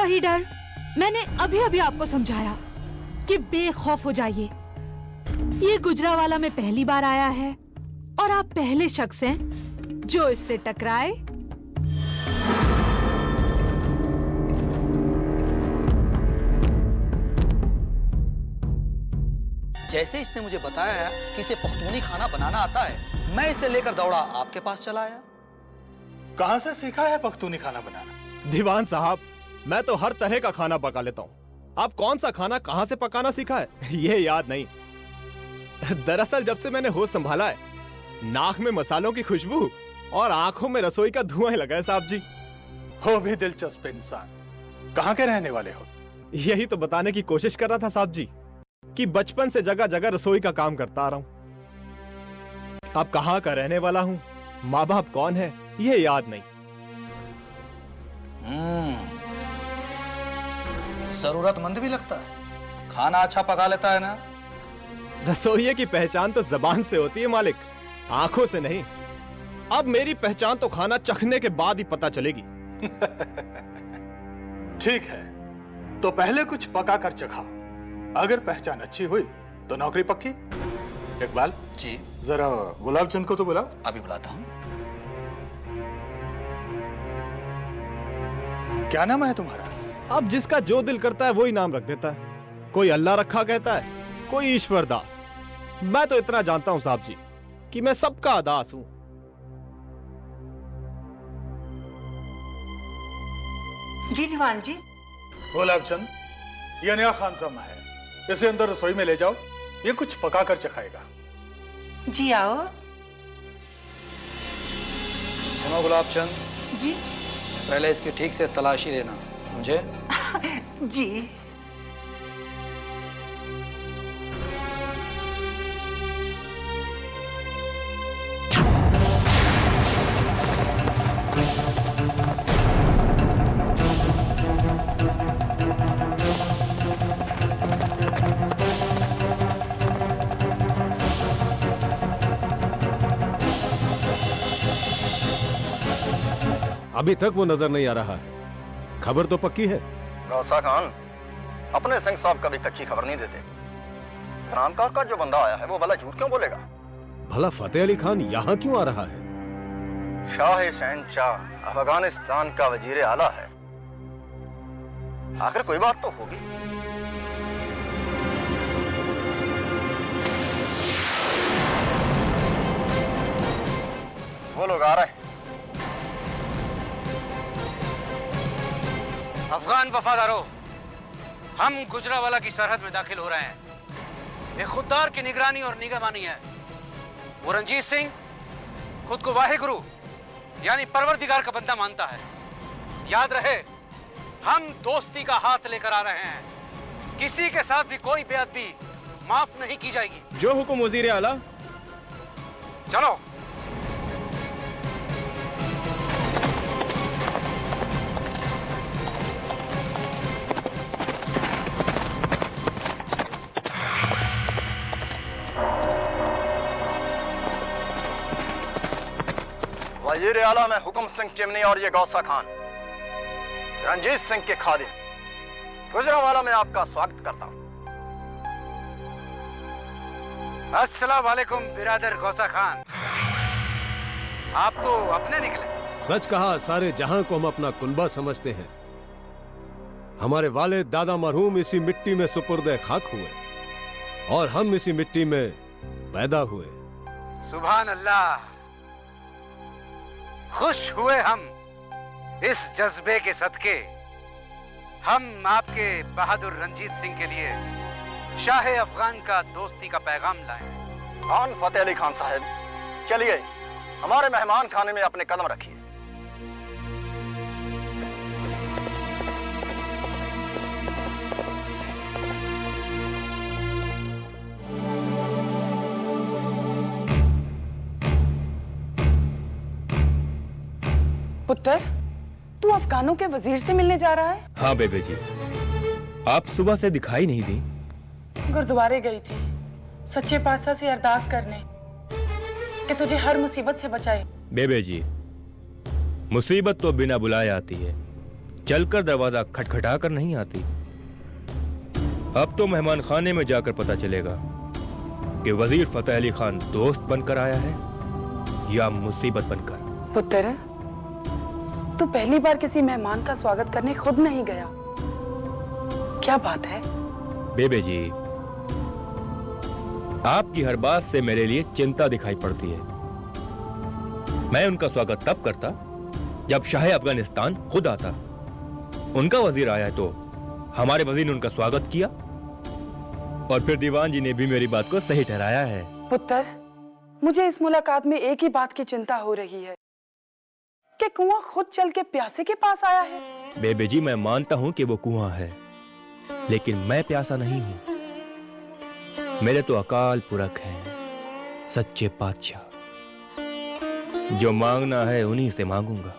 वही डर। मैंने अभी अभी आपको समझाया कि बेखौफ हो जाइए। ये गुजरावाला में पहली बार आया है और आप पहले शख्स हैं जो इससे टकराए। जैसे इसने मुझे बताया कि इसे पख्तूनी खाना बनाना आता है, मैं इसे लेकर दौड़ा आपके पास चला आया। कहां से सीखा है पख्तूनी खाना बनाना? दीवान साहब, मैं तो हर तरह का खाना पका लेता हूँ। आप कौन सा खाना कहां से पकाना सीखा है ये याद नहीं। दरअसल जब से मैंने होश संभाला है, नाक में मसालों की खुशबू और आंखों में रसोई का धुआं लगा है साहब जी। हो भी दिलचस्प इंसान। कहाँ के रहने वाले हो? यही तो बताने की कोशिश कर रहा था साहब जी कि बचपन से जगह जगह रसोई का काम करता आ रहा हूँ। अब कहाँ का रहने वाला हूँ, माँ बाप कौन है, ये याद नहीं। जरूरतमंद भी लगता है, खाना अच्छा पका लेता है ना। रसोइये की पहचान तो जबान से होती है मालिक, आंखों से नहीं। अब मेरी पहचान तो खाना चखने के बाद ही पता चलेगी। ठीक है, तो पहले कुछ पका कर चखाओ। अगर पहचान अच्छी हुई तो नौकरी पक्की। इकबाल जी, जरा गुलाब चंद को तो बुलाओ। अभी बुलाता हूँ। क्या नाम है तुम्हारा? अब जिसका जो दिल करता है वही नाम रख देता है। कोई अल्लाह रखा कहता है, कोई ईश्वर दास। मैं तो इतना जानता हूं साहब जी कि मैं सबका दास हूं। जी दीवान जी। गुलाब चंद, ये नया खानसामा है, इसे अंदर रसोई में ले जाओ, ये कुछ पका कर चखाएगा। जी आओ। सुनो गुलाब चंद जी। पहले इसकी ठीक से तलाशी लेना, समझे? जी। अभी तक वो नजर नहीं आ रहा है। खबर तो पक्की है। गौसा खान अपने सिंह साहब कभी कच्ची खबर नहीं देते। खानकार का जो बंदा आया है वो भला झूठ क्यों बोलेगा? भला फतेह अली खान यहाँ क्यों आ रहा है? शाह शहनशाह अफगानिस्तान का वजीर आला है, आखिर कोई बात तो होगी। वो लोग आ रहे हैं। अफगान वफादारों, हम गुजरावाला की सरहद में दाखिल हो रहे हैं। एक खुददार की निगरानी और निगहबानी है। वो रंजीत सिंह खुद को वाहिगुरु यानी परवरदिगार का बंदा मानता है। याद रहे, हम दोस्ती का हाथ लेकर आ रहे हैं। किसी के साथ भी कोई बेअदबी माफ नहीं की जाएगी। जो हुक्म वजीर आला। चलो। वजीर आला में हुक्म सिंह चिमनी और ये गौसा खान रंजीत सिंह के खादिम गुजरावाला में आपका स्वागत करता हूं। अस्सलाम वालेकुम बिरादर गौसा खान, आप तो अपने निकले। सच कहा, सारे जहां को हम अपना कुनबा समझते हैं। हमारे वालिद दादा मरहूम इसी मिट्टी में सुपुर्दे खाक हुए और हम इसी मिट्टी में पैदा हुए। सुभान अल्लाह, खुश हुए हम इस जज्बे के सदके। हम आपके बहादुर रंजीत सिंह के लिए शाह अफगान का दोस्ती का पैगाम लाए। खान फतेह अली खान साहब, चलिए हमारे मेहमान खाने में अपने कदम रखिए। पुत्र, तू अफगानों के वजीर से मिलने जा रहा है? हाँ बेबे जी, आप सुबह से दिखाई नहीं दी। गुरुद्वारे गई थी सच्चे पातशाह से अरदास करने कि तुझे हर मुसीबत से बचाए। बेबे जी, मुसीबत तो बिना बुलाए आती है, चलकर दरवाजा खटखटा कर नहीं आती। अब तो मेहमान खाने में जाकर पता चलेगा कि वजीर फतेह अली खान दोस्त बनकर आया है या मुसीबत बनकर। पुत्र, तू पहली बार किसी मेहमान का स्वागत करने खुद नहीं गया, क्या बात है? बेबे जी, आपकी हर बात से मेरे लिए चिंता दिखाई पड़ती है। मैं उनका स्वागत तब करता जब शाह अफगानिस्तान खुद आता। उनका वजीर आया तो हमारे वजीर ने उनका स्वागत किया और फिर दीवान जी ने भी मेरी बात को सही ठहराया है। पुत्र, मुझे इस मुलाकात में एक ही बात की चिंता हो रही है कि कुआं खुद चल के प्यासे के पास आया है। बेबे जी, मैं मानता हूं कि वो कुआं है, लेकिन मैं प्यासा नहीं हूं। मेरे तो अकाल पुरख हैं, सच्चे पातशाह। जो मांगना है उन्हीं से मांगूंगा।